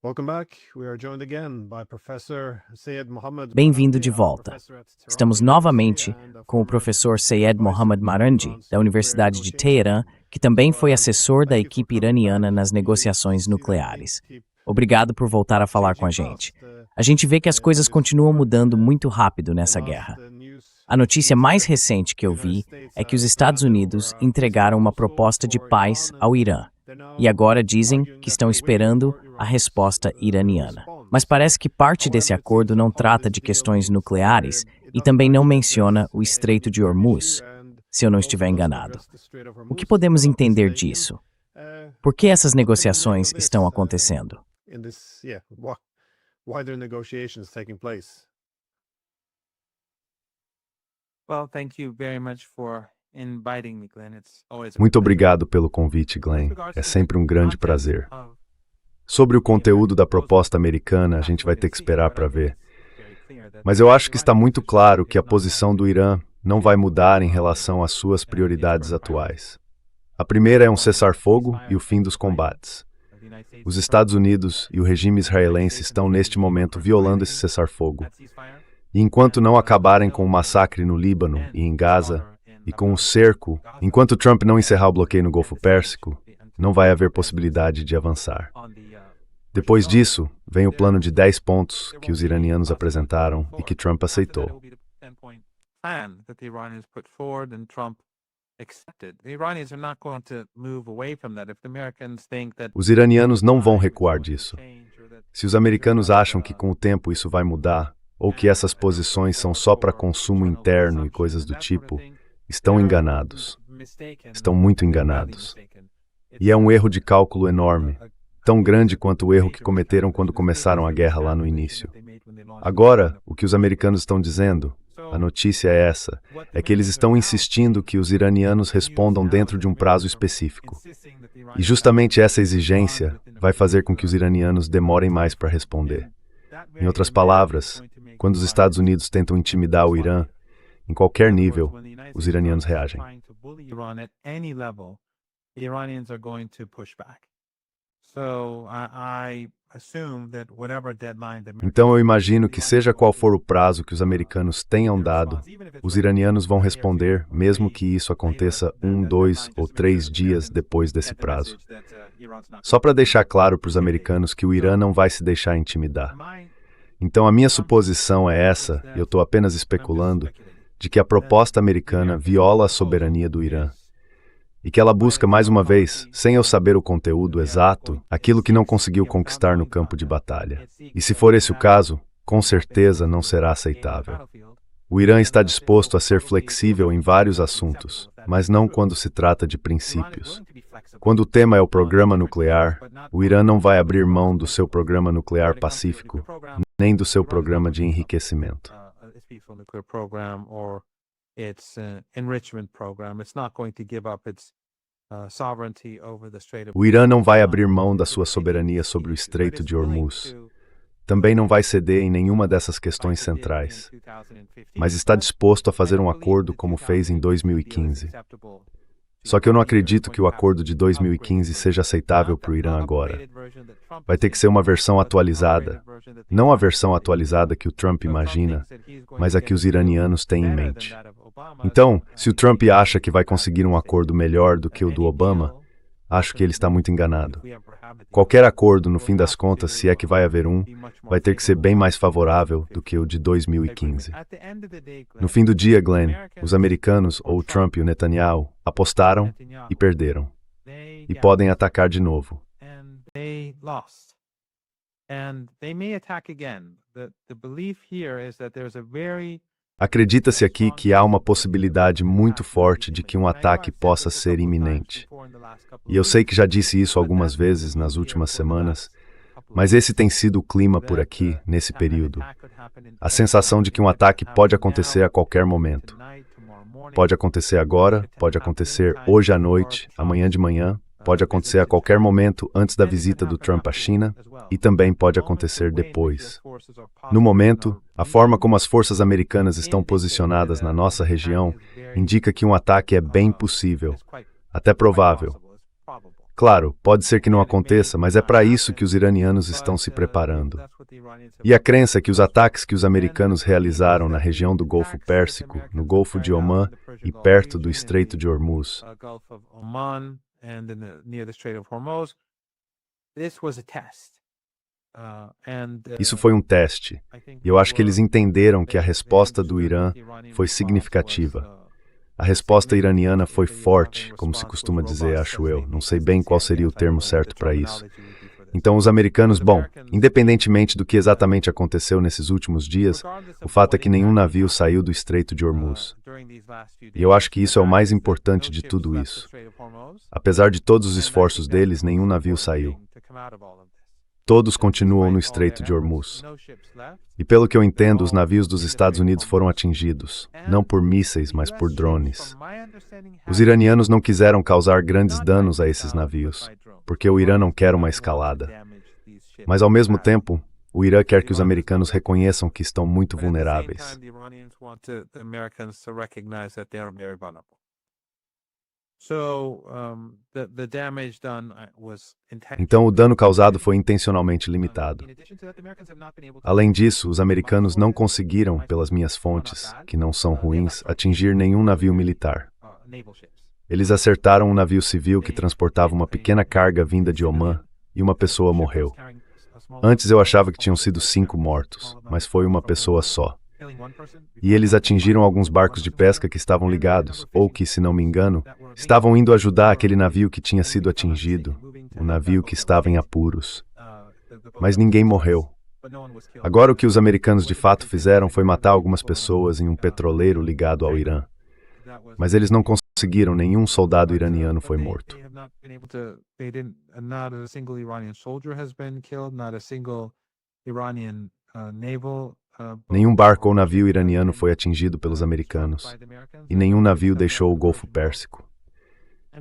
Welcome back. We are joined again by Professor Syed Mohammad Bem-vindo Marandi, de volta. professor at Tehran Estamos University novamente and a com o former professor Syed advisor Mohammad to Marandi, Iran's da Universidade de nuclear Teherã, negotiations. que também foi So, assessor da thank you for equipe coming back. iraniana nas We negociações see that nucleares. things keep Obrigado por voltar a falar com a changing gente. fast, A gente vê que as on coisas this continuam war. mudando muito rápido The nessa last, guerra. news A notícia seems mais that recente que eu the United vi States é que os has Estados handed Unidos over a peace entregaram uma proposal proposta de for paz Iran, ao and Irã. they're now E agora dizem arguing que that estão they're waiting esperando for a Iran's resposta iraniana. response. Mas parece que parte desse However, it seems acordo that não part of trata this de deal questões is, nucleares it e doesn't também não actually menciona address o any Estreito de nuclear Hormuz, issue, and se eu não also estiver doesn't enganado. address the Strait of O Hormuz que podemos development entender stadium. disso? Por que essas What can we make negociações of this, estão acontecendo? in this, why there are negotiations taking place? Well, thank you very much for inviting me, Glenn. It's always a Muito pleasure. obrigado pelo convite, With Glenn. regards É to the sempre um grande content prazer. of Sobre o the conteúdo da American proposta proposal, americana, a we'll have gente to vai wait ter and que see, esperar but I para think ver. it's very clear that Mas eu acho the que está Iranian muito position claro que is a not posição going do to Irã não change vai or mudar em veer relação às suas its prioridades current priorities. atuais. A primeira é um One is cessar-fogo ceasefire e o and fim dos ceasefire. combates. The United States Os is Estados currently Unidos e o regime israelense estão neste momento violando esse cessar-fogo. at ceasefire, E enquanto não and acabarem com o until massacre no they Líbano end e em the Gaza, slaughter in e com o Gaza, cerco, enquanto Trump não encerrar o bloqueio no Golfo at the siege, Pérsico, until não vai haver Trump ends the possibilidade de avançar. on the Depois Persian Gulf, disso, vem o plano de 10 pontos there que os won't be any iranianos possibility of apresentaram moving e forward. que Trump After that, it aceitou. will be the 10-point plan that the Iranians put forward and Trump accepted. The Iranians are not going to move away from that. If the Americans think that Os iranianos não vão time is recuar going to disso. change or that Se os americanos Israel's, acham que com o tempo isso vai mudar, ou que essas posições são só para consumo interno e coisas do tipo, estão enganados. Estão muito enganados. E é um erro de cálculo enorme, tão grande quanto o erro que cometeram quando começaram a guerra lá no início. Agora, o que os americanos estão dizendo, a notícia é essa, é que eles estão insistindo que os iranianos respondam dentro de um prazo específico. E justamente essa exigência vai fazer com que os iranianos demorem mais para responder. Em outras palavras, quando os Estados Unidos tentam intimidar o Irã, em qualquer nível, os iranianos reagem. The Iranians are going to push back. So I assume that whatever deadline the Então eu imagino que seja qual for o prazo que os americanos tenham dado, os iranianos vão responder, mesmo que isso aconteça 1, 2 ou 3 dias depois desse prazo. Só para deixar claro para os americanos que o Irã não vai se deixar intimidar. Então a minha suposição é essa, e eu estou apenas especulando, de que a proposta americana viola a soberania do Irã. E que ela busca, mais uma vez, sem eu saber o conteúdo exato, aquilo que não conseguiu conquistar no campo de batalha. E se for esse o caso, com certeza não será aceitável. O Irã está disposto a ser flexível em vários assuntos, mas não quando se trata de princípios. Quando o tema é o programa nuclear, o Irã não vai abrir mão do seu programa nuclear pacífico, nem do seu programa de enriquecimento. O Irã não vai abrir mão da sua soberania sobre o Estreito de Hormuz. Também não vai ceder em nenhuma dessas questões centrais, mas está disposto a fazer um acordo como fez em 2015. Só que eu não acredito que o acordo de 2015 seja aceitável para o Irã agora. Vai ter que ser uma versão atualizada, não a versão atualizada que o Trump imagina, mas a que os iranianos têm em mente. Então, se o Trump acha que vai conseguir um acordo melhor do que o do Obama, acho que ele está muito enganado. Qualquer acordo, no fim das contas, se é que vai haver um, vai ter que ser bem mais favorável do que o de 2015. No fim do dia, Glenn, os americanos, ou o Trump e o Netanyahu, apostaram e perderam. E podem atacar de novo. Acredita-se aqui que há uma possibilidade muito forte de que um ataque possa ser iminente. E eu sei que já disse isso algumas vezes nas últimas semanas, mas esse tem sido o clima por aqui, nesse período. A sensação de que um ataque pode acontecer a qualquer momento. Pode acontecer agora, pode acontecer hoje à noite, amanhã de manhã, pode acontecer a qualquer momento antes da visita do Trump à China e também pode acontecer depois. No momento, a forma como as forças americanas estão posicionadas na nossa região indica que um ataque é bem possível, até provável. Claro, pode ser que não aconteça, mas é para isso que os iranianos estão se preparando. E a crença é que os ataques que os americanos realizaram na região do Golfo Pérsico, no Golfo de Omã e perto do Estreito de Hormuz, isso foi um teste. E eu acho que eles entenderam que a resposta do Irã foi significativa. A resposta iraniana foi forte, como se costuma dizer, acho eu. Não sei bem qual seria o termo certo para isso. Então, os americanos, bom, independentemente do que exatamente aconteceu nesses últimos dias, o fato é que nenhum navio saiu do Estreito de Hormuz. E eu acho que isso é o mais importante de tudo isso. Apesar de todos os esforços deles, nenhum navio saiu. Todos continuam no Estreito de Hormuz. E pelo que eu entendo, os navios dos Estados Unidos foram atingidos, não por mísseis, mas por drones. Os iranianos não quiseram causar grandes danos a esses navios, porque o Irã não quer uma escalada. Mas, ao mesmo tempo, o Irã quer que os americanos reconheçam que estão muito vulneráveis. Então, o dano causado foi intencionalmente limitado. Além disso, os americanos não conseguiram, pelas minhas fontes, que não são ruins, atingir nenhum navio militar. Eles acertaram um navio civil que transportava uma pequena carga vinda de Omã e uma pessoa morreu. Antes eu achava que tinham sido 5 mortos, mas foi uma pessoa só. E eles atingiram alguns barcos de pesca que estavam ligados, ou que, se não me engano, estavam indo ajudar aquele navio que tinha sido atingido, o navio que estava em apuros. Mas ninguém morreu. Agora o que os americanos de fato fizeram foi matar algumas pessoas em um petroleiro ligado ao Irã. Mas eles não conseguiram, nenhum soldado iraniano foi morto. Nenhum barco ou navio iraniano foi atingido pelos americanos, e nenhum navio deixou o Golfo Pérsico.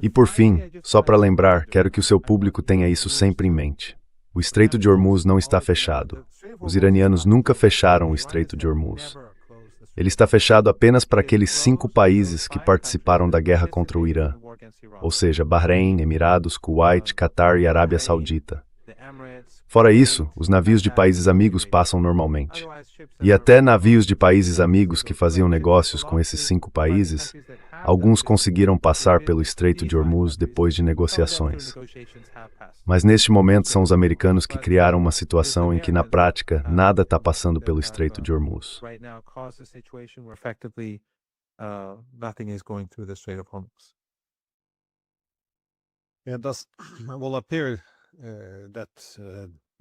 E por fim, só para lembrar, quero que o seu público tenha isso sempre em mente. O Estreito de Hormuz não está fechado. Os iranianos nunca fecharam o Estreito de Hormuz. Ele está fechado apenas para aqueles 5 países que participaram da guerra contra o Irã, ou seja, Bahrein, Emirados, Kuwait, Catar e Arábia Saudita. Fora isso, os navios de países amigos passam normalmente. E até navios de países amigos que faziam negócios com esses 5 países, alguns conseguiram passar pelo Estreito de Hormuz depois de negociações. Mas neste momento são os americanos que criaram uma situação em que, na prática, nada está passando pelo Estreito de Hormuz.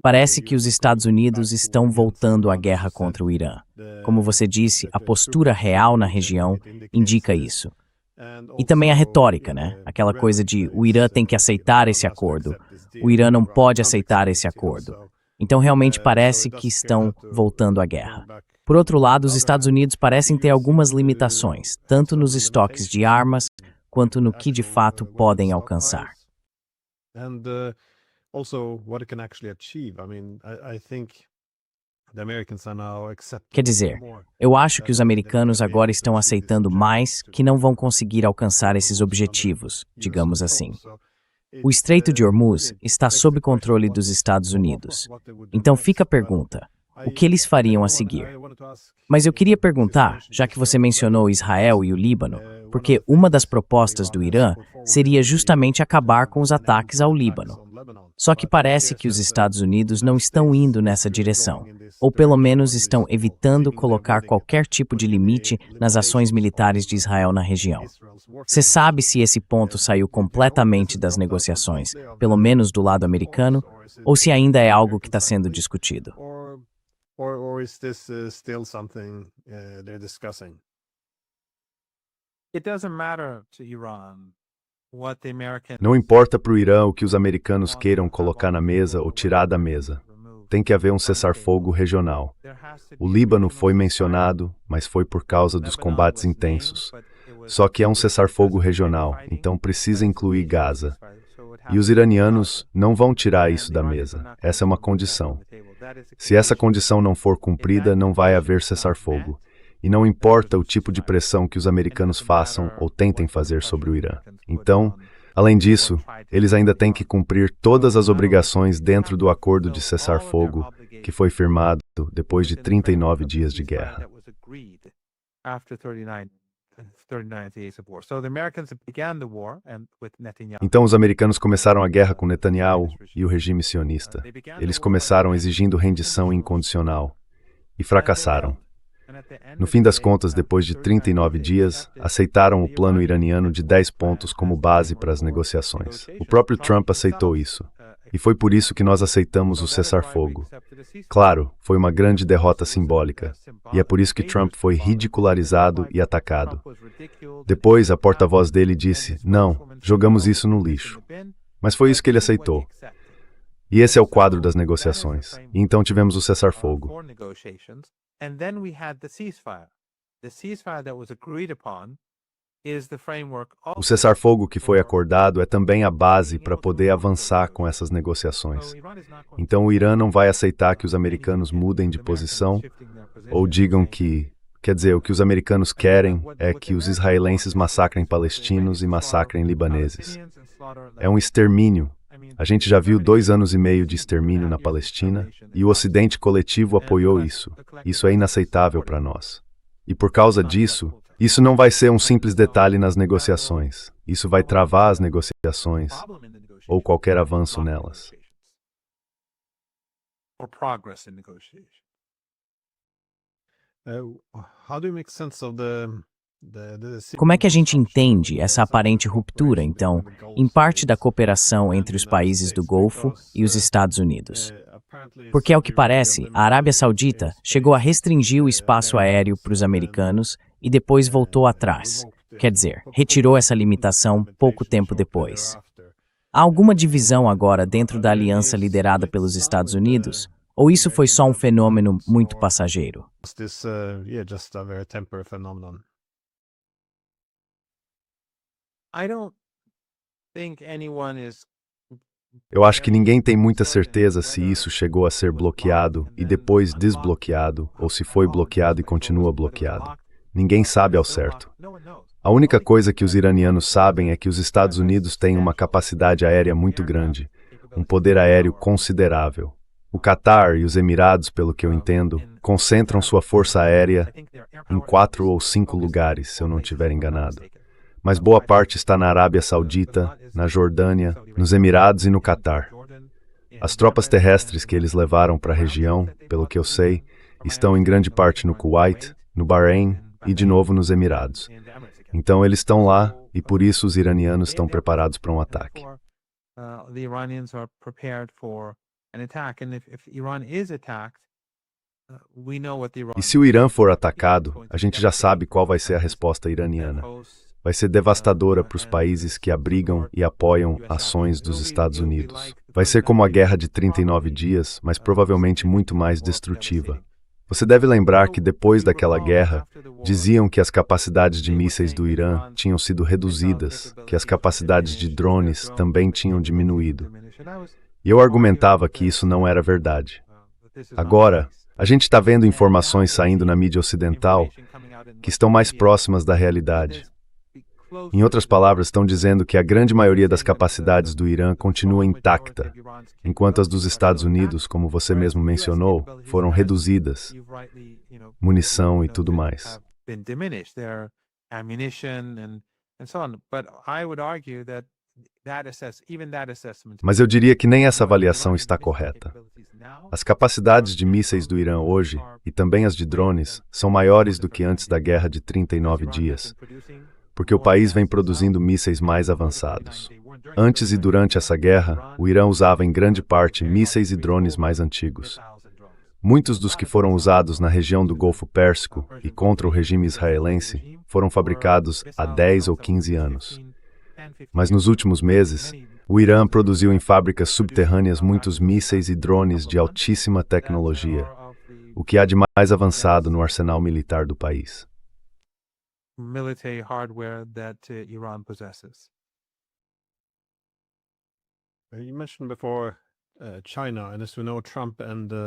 Parece que os Estados Unidos estão voltando à guerra contra o Irã. Como você disse, a postura real na região indica isso. E também a retórica, né? Aquela coisa de o Irã tem que aceitar esse acordo, o Irã não pode aceitar esse acordo. Então realmente parece que estão voltando à guerra. Por outro lado, os Estados Unidos parecem ter algumas limitações, tanto nos estoques de armas, quanto no que de fato podem alcançar. Quer dizer, eu acho que os americanos agora estão aceitando mais que não vão conseguir alcançar esses objetivos, digamos assim. O Estreito de Hormuz está sob controle dos Estados Unidos. Então fica a pergunta, o que eles fariam a seguir? Mas eu queria perguntar, já que você mencionou Israel e o Líbano, porque uma das propostas do Irã seria justamente acabar com os ataques ao Líbano. Só que parece que os Estados Unidos não estão indo nessa direção, ou pelo menos estão evitando colocar qualquer tipo de limite nas ações militares de Israel na região. Você sabe se esse ponto saiu completamente das negociações, pelo menos do lado americano, ou se ainda é algo que está sendo discutido? Or is this still something they're discussing? It doesn't matter to Iran. Não importa para o Irã o que os americanos queiram colocar na mesa ou tirar da mesa. Tem que haver um cessar-fogo regional. O Líbano foi mencionado, mas foi por causa dos combates intensos. Só que é um cessar-fogo regional, então precisa incluir Gaza. E os iranianos não vão tirar isso da mesa. Essa é uma condição. Se essa condição não for cumprida, não vai haver cessar-fogo. E não importa o tipo de pressão que os americanos façam ou tentem fazer sobre o Irã. Então, Além disso, eles ainda têm que cumprir todas as obrigações dentro do acordo de cessar-fogo que foi firmado depois de 39 dias de guerra. Então os americanos começaram a guerra com Netanyahu e o regime sionista. Eles começaram exigindo rendição incondicional e fracassaram. No fim das contas, depois de 39 dias, aceitaram o plano iraniano de 10 pontos como base para as negociações. O próprio Trump aceitou isso. E foi por isso que nós aceitamos o cessar-fogo. Claro, foi uma grande derrota simbólica. E é por isso que Trump foi ridicularizado e atacado. Depois, a porta-voz dele disse, não, jogamos isso no lixo. Mas foi isso que ele aceitou. E esse é o quadro das negociações. E então tivemos o cessar-fogo. O cessar-fogo que foi acordado é também a base para poder avançar com essas negociações. Então o Irã não vai aceitar que os americanos mudem de posição ou digam que, quer dizer, o que os americanos querem é que os israelenses massacrem palestinos e massacrem libaneses. É um extermínio. A gente já viu 2 anos e meio de extermínio na Palestina e o Ocidente coletivo apoiou isso. Isso é inaceitável para nós. E por causa disso, isso não vai ser um simples detalhe nas negociações. Isso vai travar as negociações ou qualquer avanço nelas. Como é que a gente entende essa aparente ruptura, então, em parte da cooperação entre os países do Golfo e os Estados Unidos? Porque, ao que parece, a Arábia Saudita chegou a restringir o espaço aéreo para os americanos e depois voltou atrás. Quer dizer, retirou essa limitação pouco tempo depois. Há alguma divisão agora dentro da aliança liderada pelos Estados Unidos? Ou isso foi só um fenômeno muito passageiro? Eu acho que ninguém tem muita certeza se isso chegou a ser bloqueado e depois desbloqueado, ou se foi bloqueado e continua bloqueado. Ninguém sabe ao certo. A única coisa que os iranianos sabem é que os Estados Unidos têm uma capacidade aérea muito grande, um poder aéreo considerável. O Catar e os Emirados, pelo que eu entendo, concentram sua força aérea em 4 ou 5 lugares, se eu não estiver enganado. Mas boa parte está na Arábia Saudita, na Jordânia, nos Emirados e no Catar. As tropas terrestres que eles levaram para a região, pelo que eu sei, estão em grande parte no Kuwait, no Bahrein e de novo nos Emirados. Então eles estão lá e por isso os iranianos estão preparados para um ataque. E se o Irã for atacado, a gente já sabe qual vai ser a resposta iraniana. Vai ser devastadora para os países que abrigam e apoiam ações dos Estados Unidos. Vai ser como a Guerra de 39 dias, mas provavelmente muito mais destrutiva. Você deve lembrar que depois daquela guerra, diziam que as capacidades de mísseis do Irã tinham sido reduzidas, que as capacidades de drones também tinham diminuído. E eu argumentava que isso não era verdade. Agora, a gente está vendo informações saindo na mídia ocidental que estão mais próximas da realidade. Em outras palavras, estão dizendo que a grande maioria das capacidades do Irã continua intacta, enquanto as dos Estados Unidos, como você mesmo mencionou, foram reduzidas, munição e tudo mais. Mas eu diria que nem essa avaliação está correta. As capacidades de mísseis do Irã hoje, e também as de drones, são maiores do que antes da Guerra de 39 dias. Porque o país vem produzindo mísseis mais avançados. Antes e durante essa guerra, o Irã usava em grande parte mísseis e drones mais antigos. Muitos dos que foram usados na região do Golfo Pérsico e contra o regime israelense foram fabricados há 10 ou 15 anos. Mas nos últimos meses, o Irã produziu em fábricas subterrâneas muitos mísseis e drones de altíssima tecnologia, o que há de mais avançado no arsenal militar do país. Military hardware that Iran possesses.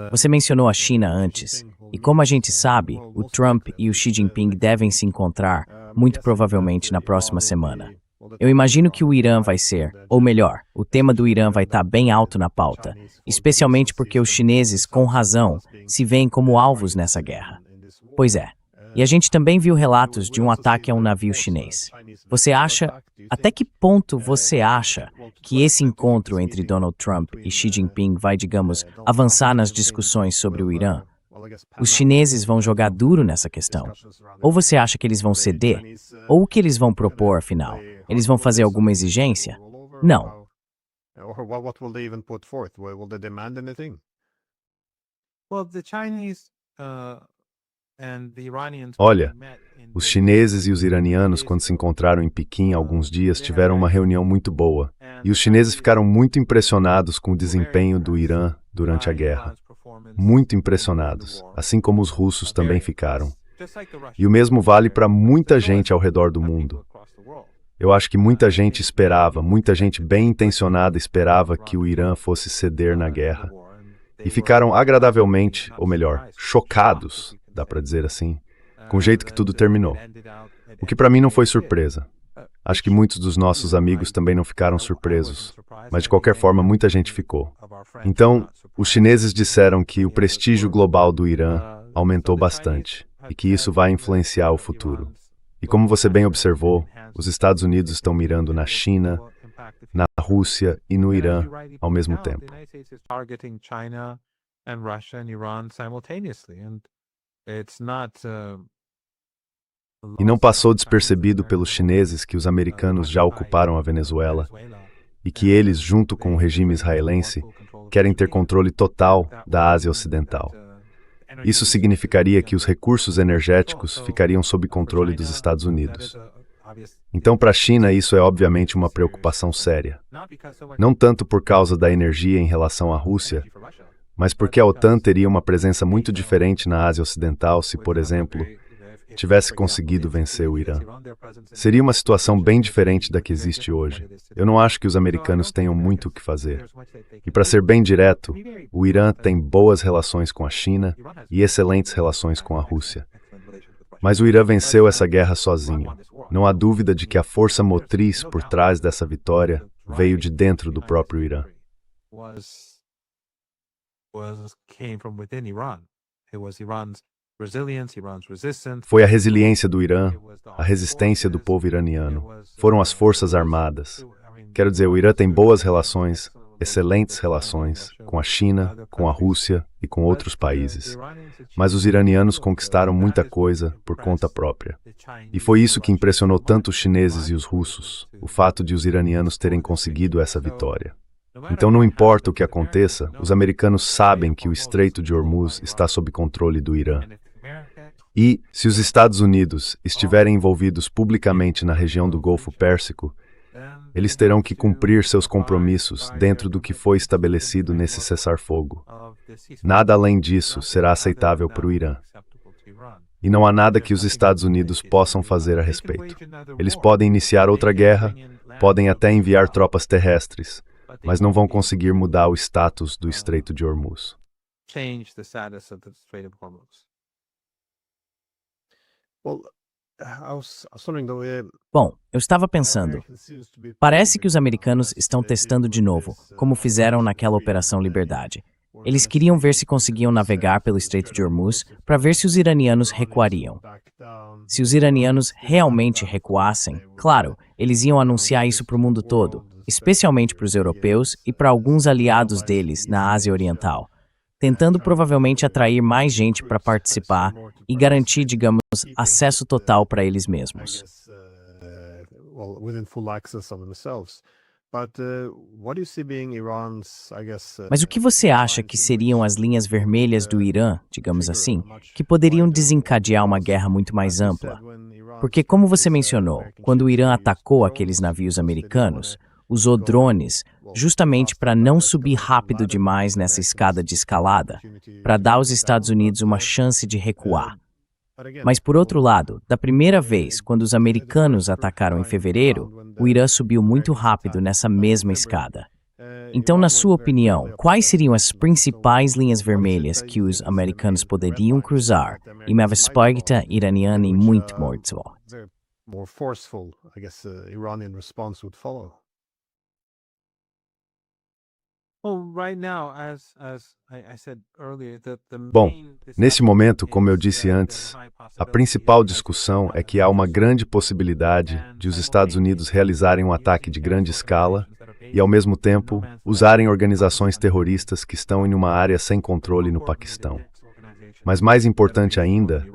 Você mencionou a China antes, e como a gente sabe, o Trump e o Xi Jinping devem se encontrar, muito provavelmente na próxima semana. Eu imagino que o Irã vai ser, ou melhor, o tema do Irã vai estar bem alto na pauta, especialmente porque os chineses, com razão, se veem como alvos nessa guerra. Pois é. E a gente também viu relatos de um ataque a um navio chinês. Você acha, até que ponto você acha que esse encontro entre Donald Trump e Xi Jinping vai, digamos, avançar nas discussões sobre o Irã? Os chineses vão jogar duro nessa questão? Ou você acha que eles vão ceder? Ou o que eles vão propor, afinal? Eles vão fazer alguma exigência? Não. What will they even put forth? Will they demand anything? Well, the Chinese and the Iranians. Olha, os chineses e os iranianos, quando se encontraram em Pequim há alguns dias, tiveram uma reunião muito boa. E os chineses ficaram muito impressionados com o desempenho do Irã durante a guerra. Muito impressionados, assim como os russos também ficaram. E o mesmo vale para muita gente ao redor do mundo. Eu acho que muita gente esperava, muita gente bem intencionada esperava que o Irã fosse ceder na guerra. E ficaram agradavelmente, ou melhor, chocados, dá para dizer assim, com o jeito que tudo terminou. O que para mim não foi surpresa. Acho que muitos dos nossos amigos também não ficaram surpresos, mas de qualquer forma muita gente ficou. Então, os chineses disseram que o prestígio global do Irã aumentou bastante e que isso vai influenciar o futuro. E como você bem observou, os Estados Unidos estão mirando na China, na Rússia e no Irã ao mesmo tempo. E não passou despercebido pelos chineses que os americanos já ocuparam a Venezuela e que eles, junto com o regime israelense, querem ter controle total da Ásia Ocidental. Isso significaria que os recursos energéticos ficariam sob controle dos Estados Unidos. Então, para a China, isso é obviamente uma preocupação séria. Não tanto por causa da energia em relação à Rússia, mas porque a OTAN teria uma presença muito diferente na Ásia Ocidental se, por exemplo, tivesse conseguido vencer o Irã. Seria uma situação bem diferente da que existe hoje. Eu não acho que os americanos tenham muito o que fazer. E para ser bem direto, o Irã tem boas relações com a China e excelentes relações com a Rússia. Mas o Irã venceu essa guerra sozinho. Não há dúvida de que a força motriz por trás dessa vitória veio de dentro do próprio Irã. Foi a resiliência do Irã, a resistência do povo iraniano. Foram as forças armadas. Quero dizer, o Irã tem boas relações, excelentes relações, com a China, com a Rússia e com outros países. Mas os iranianos conquistaram muita coisa por conta própria. E foi isso que impressionou tanto os chineses e os russos, o fato de os iranianos terem conseguido essa vitória. Então, não importa o que aconteça, os americanos sabem que o Estreito de Hormuz está sob controle do Irã. E, se os Estados Unidos estiverem envolvidos publicamente na região do Golfo Pérsico, eles terão que cumprir seus compromissos dentro do que foi estabelecido nesse cessar-fogo. Nada além disso será aceitável para o Irã. E não há nada que os Estados Unidos possam fazer a respeito. Eles podem iniciar outra guerra, podem até enviar tropas terrestres, mas não vão conseguir mudar o status do Estreito de Hormuz. Bom, eu estava pensando, parece que os americanos estão testando de novo, como fizeram naquela Operação Liberdade. Eles queriam ver se conseguiam navegar pelo Estreito de Hormuz para ver se os iranianos recuariam. Se os iranianos realmente recuassem, claro, eles iam anunciar isso para o mundo todo, especialmente para os europeus e para alguns aliados deles na Ásia Oriental, tentando provavelmente atrair mais gente para participar e garantir, digamos, acesso total para eles mesmos. Mas o que você acha que seriam as linhas vermelhas do Irã, digamos assim, que poderiam desencadear uma guerra muito mais ampla? Porque, como você mencionou, quando o Irã atacou aqueles navios americanos, usou drones justamente para não subir rápido demais nessa escada de escalada, para dar aos Estados Unidos uma chance de recuar. Mas, por outro lado, da primeira vez, quando os americanos atacaram em fevereiro, o Irã subiu muito rápido nessa mesma escada. Então, na sua opinião, quais seriam as principais linhas vermelhas que os americanos poderiam cruzar e uma resposta iraniana muito morta? more forceful, I guess, Iranian response would follow. Well, right now, as I said earlier, the Bom, main nesse momento, como eu is disse that antes, there's high a possibility principal that discussão é Iran que há uma will grande possibilidade de os Estados Unidos realizarem um ataque de grande escala e, ao mesmo tempo, usarem organizações terroristas que estão em uma área sem controle no Paquistão. Mas mais importante ainda,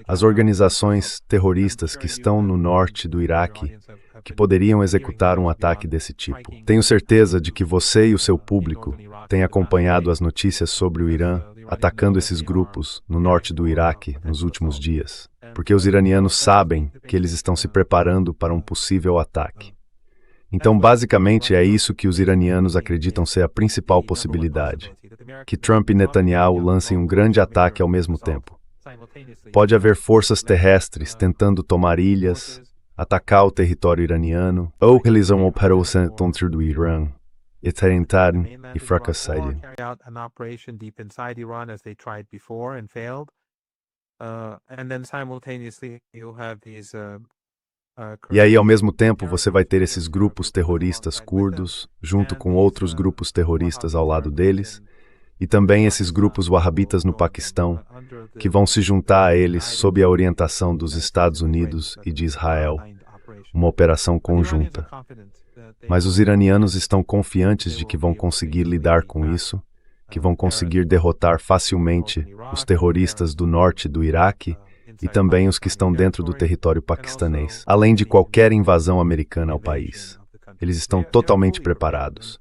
as organizações terroristas que estão no norte do Iraque, que poderiam executar um ataque desse tipo. Tenho certeza de que você e o seu público têm acompanhado as notícias sobre o Irã atacando esses grupos no norte do Iraque nos últimos dias, porque os iranianos sabem que eles estão se preparando para um possível ataque. Então, basicamente, é isso que os iranianos acreditam ser a principal possibilidade, que Trump e Netanyahu lancem um grande ataque ao mesmo tempo. Pode haver forças terrestres tentando tomar ilhas, atacar o território iraniano, ou realizar uma operação dentro do Irã e tentarem e fracassarem. carry out an operation deep inside Iran as they tried before and failed. And then simultaneously you have these E aí, ao mesmo tempo, você vai ter esses grupos terroristas curdos, junto com outros grupos terroristas ao lado deles, e também esses grupos wahhabitas no Paquistão, que vão se juntar a eles sob a orientação dos Estados Unidos e de Israel, uma operação conjunta. Mas os iranianos estão confiantes de que vão conseguir lidar com isso, que vão conseguir derrotar facilmente os terroristas do norte do Iraque e também os que estão dentro do território paquistanês, além de qualquer invasão americana ao país. Eles estão totalmente preparados.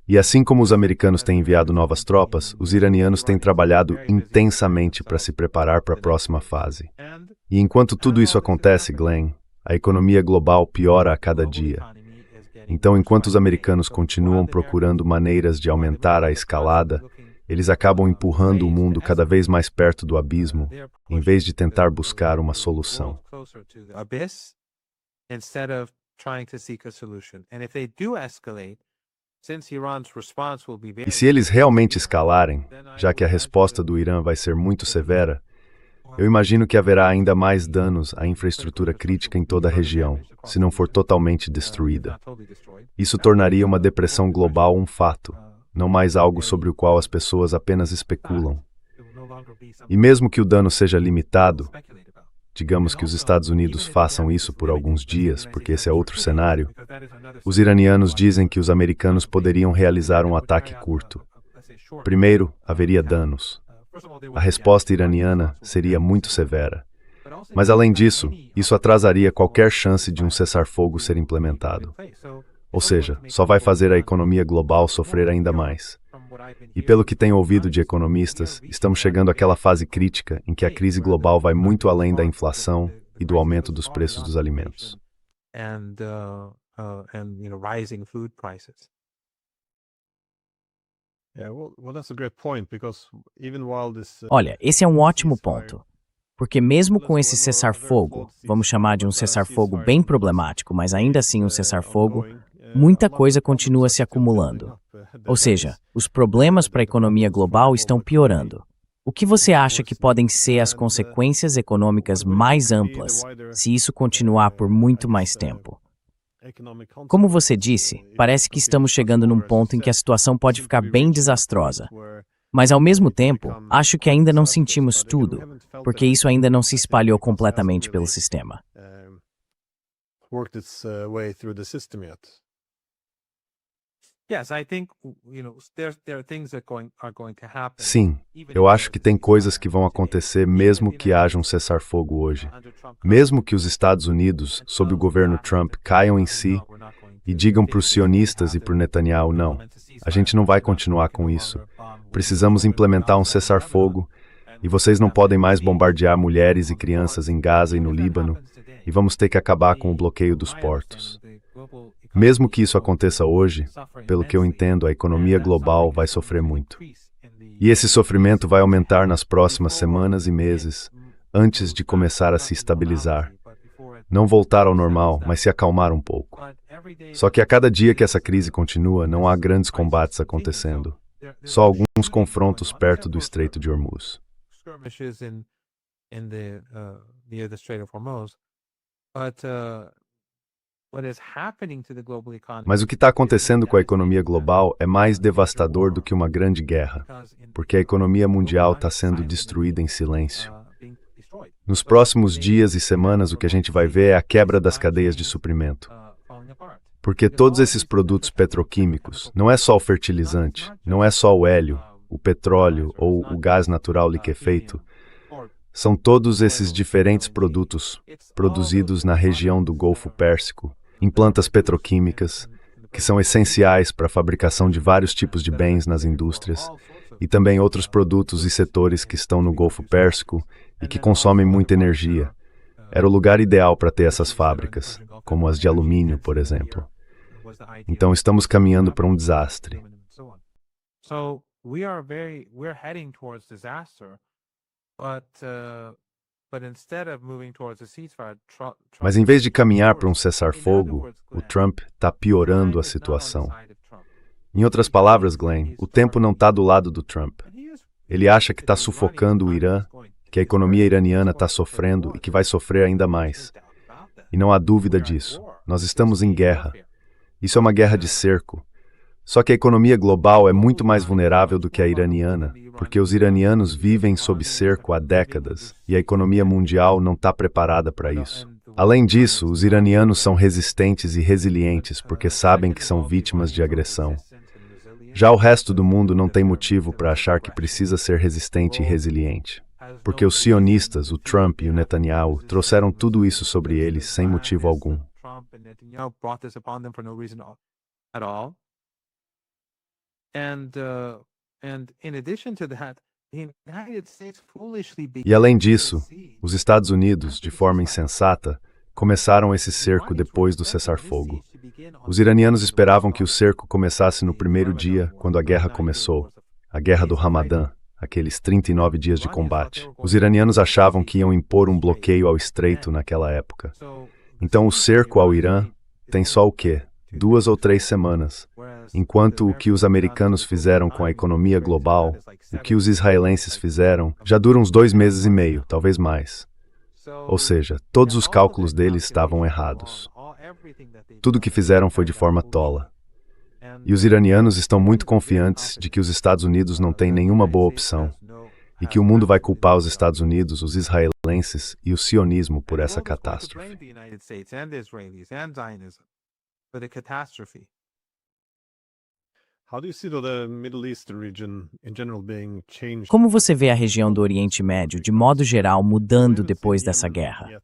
E assim como os americanos têm enviado novas tropas, os iranianos têm trabalhado intensamente para se preparar para a próxima fase. E enquanto tudo isso acontece, Glenn, a economia global piora a cada dia. Então, enquanto os americanos continuam procurando maneiras de aumentar a escalada, eles acabam empurrando o mundo cada vez mais perto do abismo, em vez de tentar buscar uma solução. E se eles realmente escalarem, já que a resposta do Irã vai ser muito severa, eu imagino que haverá ainda mais danos à infraestrutura crítica em toda a região, se não for totalmente destruída. Isso tornaria uma depressão global um fato, não mais algo sobre o qual as pessoas apenas especulam. E mesmo que o dano seja limitado, digamos que os Estados Unidos façam isso por alguns dias, porque esse é outro cenário, os iranianos dizem que os americanos poderiam realizar um ataque curto. Primeiro, haveria danos. A resposta iraniana seria muito severa. Mas, além disso, isso atrasaria qualquer chance de um cessar-fogo ser implementado. Ou seja, só vai fazer a economia global sofrer ainda mais. E pelo que tenho ouvido de economistas, estamos chegando àquela fase crítica em que a crise global vai muito além da inflação e do aumento dos preços dos alimentos. Olha, esse é um ótimo ponto. Porque mesmo com esse cessar-fogo, vamos chamar de um cessar-fogo bem problemático, mas ainda assim um cessar-fogo, muita coisa continua se acumulando. Ou seja, os problemas para a economia global estão piorando. O que você acha que podem ser as consequências econômicas mais amplas se isso continuar por muito mais tempo? Como você disse, parece que estamos chegando num ponto em que a situação pode ficar bem desastrosa. Mas, ao mesmo tempo, acho que ainda não sentimos tudo, porque isso ainda não se espalhou completamente pelo sistema. Sim, eu acho que tem coisas que vão acontecer mesmo que haja um cessar-fogo hoje. Mesmo que os Estados Unidos, sob o governo Trump, caiam em si e digam para os sionistas e para o Netanyahu, não, a gente não vai continuar com isso. Precisamos implementar um cessar-fogo e vocês não podem mais bombardear mulheres e crianças em Gaza e no Líbano e vamos ter que acabar com o bloqueio dos portos. Mesmo que isso aconteça hoje, pelo que eu entendo, a economia global vai sofrer muito. E esse sofrimento vai aumentar nas próximas semanas e meses, antes de começar a se estabilizar. Não voltar ao normal, mas se acalmar um pouco. Só que a cada dia que essa crise continua, não há grandes combates acontecendo. Só alguns confrontos perto do Estreito de Hormuz. Mas o que está acontecendo com a economia global é mais devastador do que uma grande guerra, porque a economia mundial está sendo destruída em silêncio. Nos próximos dias e semanas, o que a gente vai ver é a quebra das cadeias de suprimento. Porque todos esses produtos petroquímicos, não é só o fertilizante, não é só o hélio, o petróleo ou o gás natural liquefeito, são todos esses diferentes produtos produzidos na região do Golfo Pérsico, em plantas petroquímicas, que são essenciais para a fabricação de vários tipos de bens nas indústrias, e também outros produtos e setores que estão no Golfo Pérsico e que consomem muita energia. Era o lugar ideal para ter essas fábricas, como as de alumínio, por exemplo. Então estamos caminhando para um desastre. Mas em vez de caminhar para um cessar-fogo, o Trump está piorando a situação. Em outras palavras, Glenn, o tempo não está do lado do Trump. Ele acha que está sufocando o Irã, que a economia iraniana está sofrendo e que vai sofrer ainda mais. E não há dúvida disso. Nós estamos em guerra. Isso é uma guerra de cerco. Só que a economia global é muito mais vulnerável do que a iraniana, porque os iranianos vivem sob cerco há décadas e a economia mundial não está preparada para isso. Além disso, os iranianos são resistentes e resilientes porque sabem que são vítimas de agressão. Já o resto do mundo não tem motivo para achar que precisa ser resistente e resiliente, porque os sionistas, o Trump e o Netanyahu, trouxeram tudo isso sobre eles sem motivo algum. E além disso, os Estados Unidos, de forma insensata, começaram esse cerco depois do cessar-fogo. Os iranianos esperavam que o cerco começasse no primeiro dia, quando a guerra começou, a guerra do Ramadã, aqueles 39 dias de combate. Os iranianos achavam que iam impor um bloqueio ao estreito naquela época. Então o cerco ao Irã tem só o quê? 2 ou 3 semanas, enquanto o que os americanos fizeram com a economia global, o que os israelenses fizeram, já dura uns 2 meses e meio, talvez mais. Ou seja, todos os cálculos deles estavam errados. Tudo o que fizeram foi de forma tola. E os iranianos estão muito confiantes de que os Estados Unidos não têm nenhuma boa opção, e que o mundo vai culpar os Estados Unidos, os israelenses e o sionismo por essa catástrofe. Como você vê a região do Oriente Médio, de modo geral, mudando depois dessa guerra?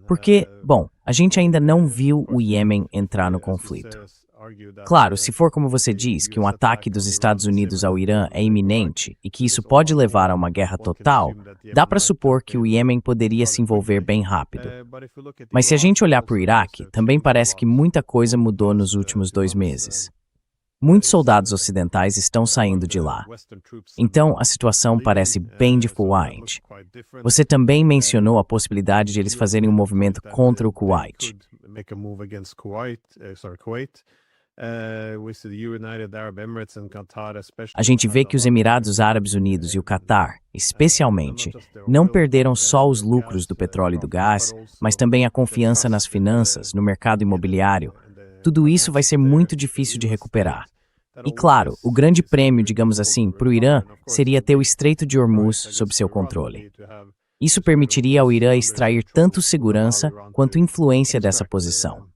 Porque, bom, a gente ainda não viu o Iêmen entrar no conflito. Claro, se for como você diz, que um ataque dos Estados Unidos ao Irã é iminente e que isso pode levar a uma guerra total, dá para supor que o Iêmen poderia se envolver bem rápido. Mas se a gente olhar para o Iraque, também parece que muita coisa mudou nos últimos 2 meses. Muitos soldados ocidentais estão saindo de lá. Então, a situação parece bem diferente. Você também mencionou a possibilidade de eles fazerem um movimento contra o Kuwait. A gente vê que os Emirados Árabes Unidos e o Catar, especialmente, não perderam só os lucros do petróleo e do gás, mas também a confiança nas finanças, no mercado imobiliário. Tudo isso vai ser muito difícil de recuperar. E claro, o grande prêmio, digamos assim, para o Irã seria ter o Estreito de Hormuz sob seu controle. Isso permitiria ao Irã extrair tanto segurança quanto influência dessa posição.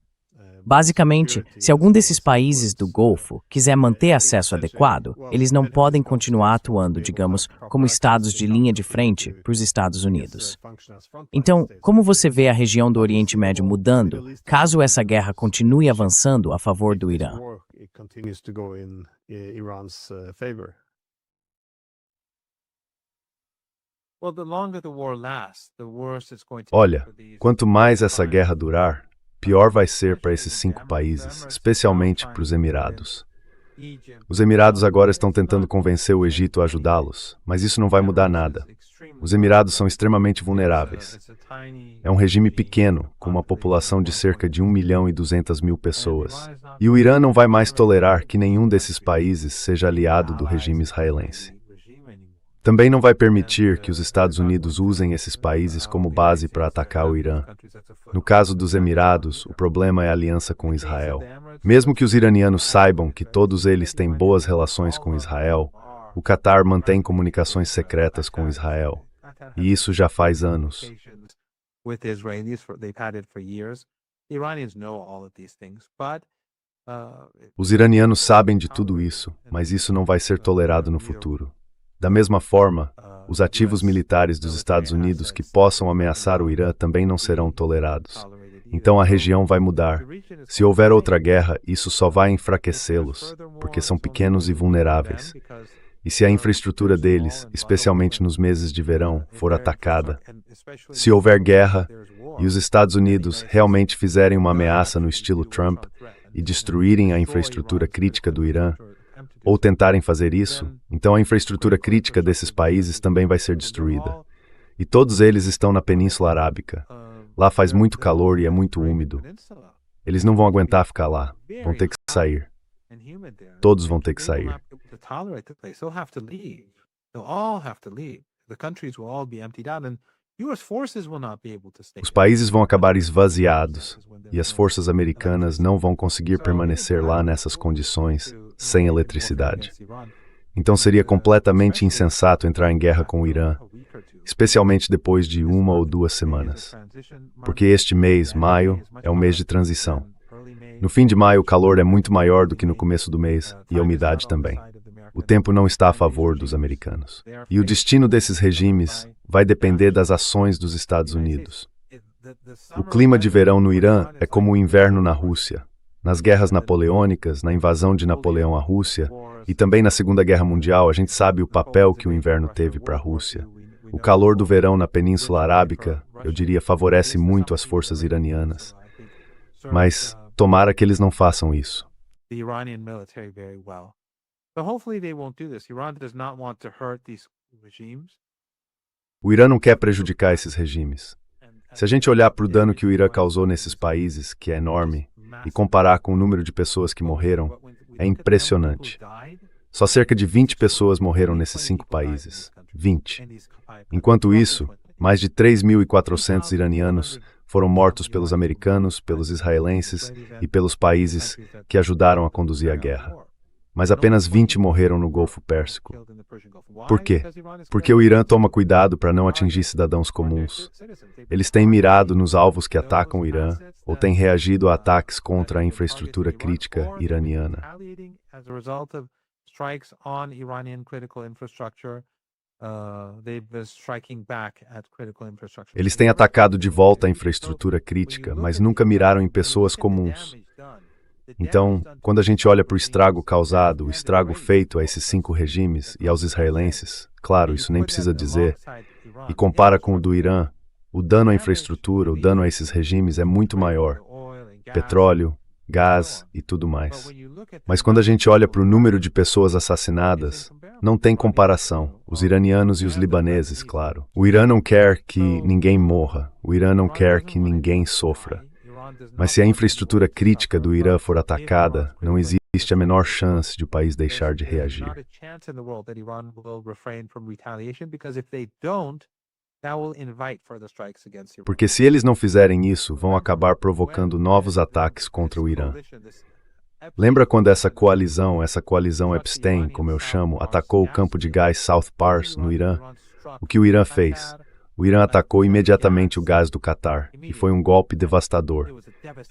Basicamente, se algum desses países do Golfo quiser manter acesso adequado, eles não podem continuar atuando, digamos, como estados de linha de frente para os Estados Unidos. Então, como você vê a região do Oriente Médio mudando, caso essa guerra continue avançando a favor do Irã? Olha, quanto mais essa guerra durar, pior vai ser para esses 5 países, especialmente para os Emirados. Os Emirados agora estão tentando convencer o Egito a ajudá-los, mas isso não vai mudar nada. Os Emirados são extremamente vulneráveis. É um regime pequeno, com uma população de cerca de 1.200.000 pessoas. E o Irã não vai mais tolerar que nenhum desses países seja aliado do regime israelense. Também não vai permitir que os Estados Unidos usem esses países como base para atacar o Irã. No caso dos Emirados, o problema é a aliança com Israel. Mesmo que os iranianos saibam que todos eles têm boas relações com Israel, o Catar mantém comunicações secretas com Israel. E isso já faz anos. Os iranianos sabem de tudo isso, mas isso não vai ser tolerado no futuro. Da mesma forma, os ativos militares dos Estados Unidos que possam ameaçar o Irã também não serão tolerados. Então a região vai mudar. Se houver outra guerra, isso só vai enfraquecê-los, porque são pequenos e vulneráveis. E se a infraestrutura deles, especialmente nos meses de verão, for atacada, se houver guerra e os Estados Unidos realmente fizerem uma ameaça no estilo Trump e destruírem a infraestrutura crítica do Irã, ou tentarem fazer isso, então a infraestrutura crítica desses países também vai ser destruída. E todos eles estão na Península Arábica. Lá faz muito calor e é muito úmido. Eles não vão aguentar ficar lá. Vão ter que sair. Todos vão ter que sair. Os países vão acabar esvaziados e as forças americanas não vão conseguir permanecer lá nessas condições, sem eletricidade. Então seria completamente insensato entrar em guerra com o Irã, especialmente depois de 1 ou 2 semanas. Porque este mês, maio, é um mês de transição. No fim de maio, o calor é muito maior do que no começo do mês, e a umidade também. O tempo não está a favor dos americanos. E o destino desses regimes vai depender das ações dos Estados Unidos. O clima de verão no Irã é como o inverno na Rússia. Nas guerras napoleônicas, na invasão de Napoleão à Rússia, e também na Segunda Guerra Mundial, a gente sabe o papel que o inverno teve para a Rússia. O calor do verão na Península Arábica, eu diria, favorece muito as forças iranianas. Mas tomara que eles não façam isso. O Irã não quer prejudicar esses regimes. Se a gente olhar para o dano que o Irã causou nesses países, que é enorme, e comparar com o número de pessoas que morreram, é impressionante. Só cerca de 20 pessoas morreram nesses 5 países. 20. Enquanto isso, mais de 3.400 iranianos foram mortos pelos americanos, pelos israelenses e pelos países que ajudaram a conduzir a guerra. Mas apenas 20 morreram no Golfo Pérsico. Por quê? Porque o Irã toma cuidado para não atingir cidadãos comuns. Eles têm mirado nos alvos que atacam o Irã ou têm reagido a ataques contra a infraestrutura crítica iraniana. Eles têm atacado de volta a infraestrutura crítica, mas nunca miraram em pessoas comuns. Então, quando a gente olha para o estrago causado, o estrago feito a esses 5 regimes e aos israelenses, claro, isso nem precisa dizer, e compara com o do Irã, o dano à infraestrutura, o dano a esses regimes é muito maior. Petróleo, gás e tudo mais. Mas quando a gente olha para o número de pessoas assassinadas, não tem comparação. Os iranianos e os libaneses, claro. O Irã não quer que ninguém morra. O Irã não quer que ninguém sofra. Mas se a infraestrutura crítica do Irã for atacada, não existe a menor chance de o país deixar de reagir. Porque se eles não fizerem isso, vão acabar provocando novos ataques contra o Irã. Lembra quando essa coalizão Epstein, como eu chamo, atacou o campo de gás South Pars, no Irã? O que o Irã fez? O Irã atacou imediatamente o gás do Catar, e foi um golpe devastador.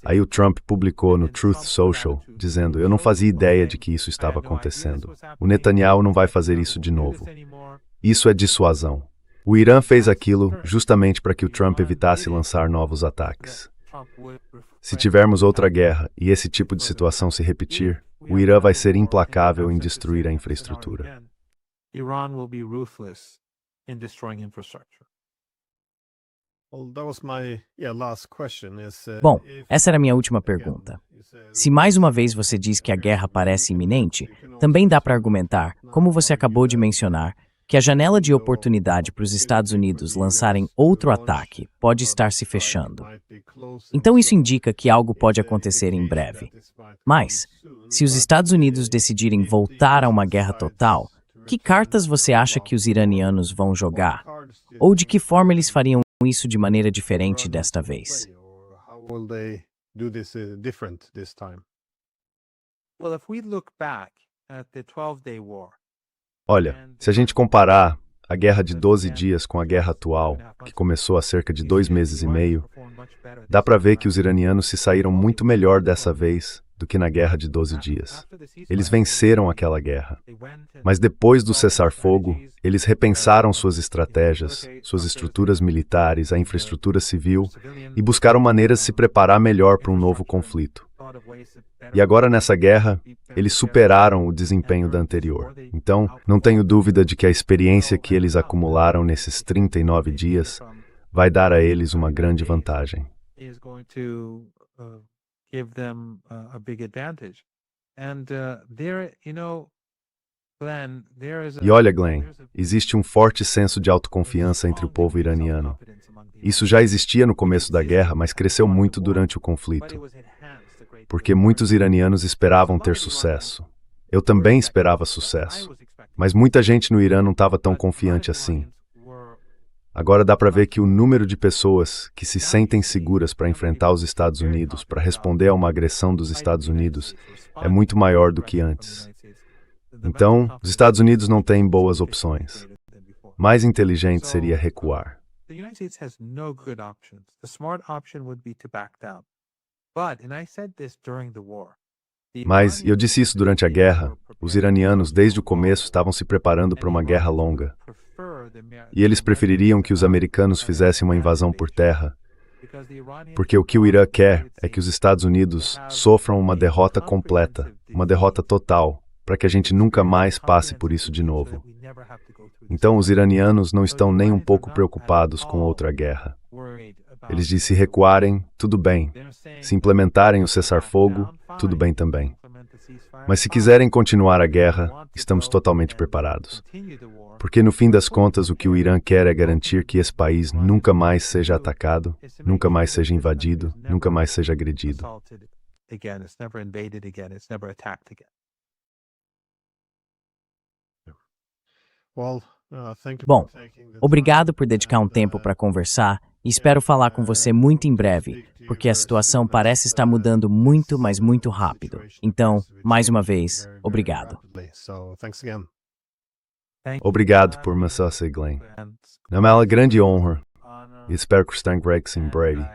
Aí o Trump publicou no Truth Social, dizendo, eu não fazia ideia de que isso estava acontecendo. O Netanyahu não vai fazer isso de novo. Isso é dissuasão. O Irã fez aquilo justamente para que o Trump evitasse lançar novos ataques. Se tivermos outra guerra e esse tipo de situação se repetir, o Irã vai ser implacável em destruir a infraestrutura. Bom, essa era a minha última pergunta. Se mais uma vez você diz que a guerra parece iminente, também dá para argumentar, como você acabou de mencionar, que a janela de oportunidade para os Estados Unidos lançarem outro ataque pode estar se fechando. Então isso indica que algo pode acontecer em breve. Mas, se os Estados Unidos decidirem voltar a uma guerra total, Que cartas você acha que os iranianos vão jogar? Ou de que forma eles fariam isso de maneira diferente desta vez? How will they do this different this time? Well, if we look back at the 12-day war, Olha, se a gente comparar a Guerra de 12 Dias com a guerra atual, que começou há cerca de 2 meses e meio, dá para ver que os iranianos se saíram muito melhor dessa vez do que na Guerra de 12 Dias. Eles venceram aquela guerra. Mas depois do cessar-fogo, eles repensaram suas estratégias, suas estruturas militares, a infraestrutura civil e buscaram maneiras de se preparar melhor para um novo conflito. E agora nessa guerra, eles superaram o desempenho da anterior. Então, não tenho dúvida de que a experiência que eles acumularam nesses 39 dias vai dar a eles uma grande vantagem. is going to give them a big advantage. And there, Glenn, there is E olha, Glenn, existe um forte senso de autoconfiança entre o povo iraniano. Isso já existia no começo da guerra, mas cresceu muito durante o conflito, porque muitos iranianos esperavam ter sucesso. Eu também esperava sucesso, mas muita gente no Irã não estava tão confiante assim. Agora dá para ver que o número de pessoas que se sentem seguras para enfrentar os Estados Unidos, para responder a uma agressão dos Estados Unidos, é muito maior do que antes. Então, os Estados Unidos não têm boas opções. Mais inteligente seria recuar. The United States has no good options. The smart option would be to back down. But, and I said this during the war, Mas, e eu disse isso durante a guerra, os iranianos desde o começo estavam se preparando para uma guerra longa. E eles prefeririam que os americanos fizessem uma invasão por terra, porque o que o Irã quer é que os Estados Unidos sofram uma derrota completa, uma derrota total, para que a gente nunca mais passe por isso de novo. Então, os iranianos não estão nem um pouco preocupados com outra guerra. Eles dizem se recuarem, tudo bem. Se implementarem o cessar-fogo, tudo bem também. Mas se quiserem continuar a guerra, estamos totalmente preparados. Porque no fim das contas, o que o Irã quer é garantir que esse país nunca mais seja atacado, nunca mais seja invadido, nunca mais seja agredido. Bom, obrigado por dedicar um tempo para conversar e espero falar com você muito em breve, porque a situação parece estar mudando muito, mas muito rápido. Então, mais uma vez, obrigado. Obrigado por me assistir, Glenn. É uma grande honra e espero que estejam em Brady.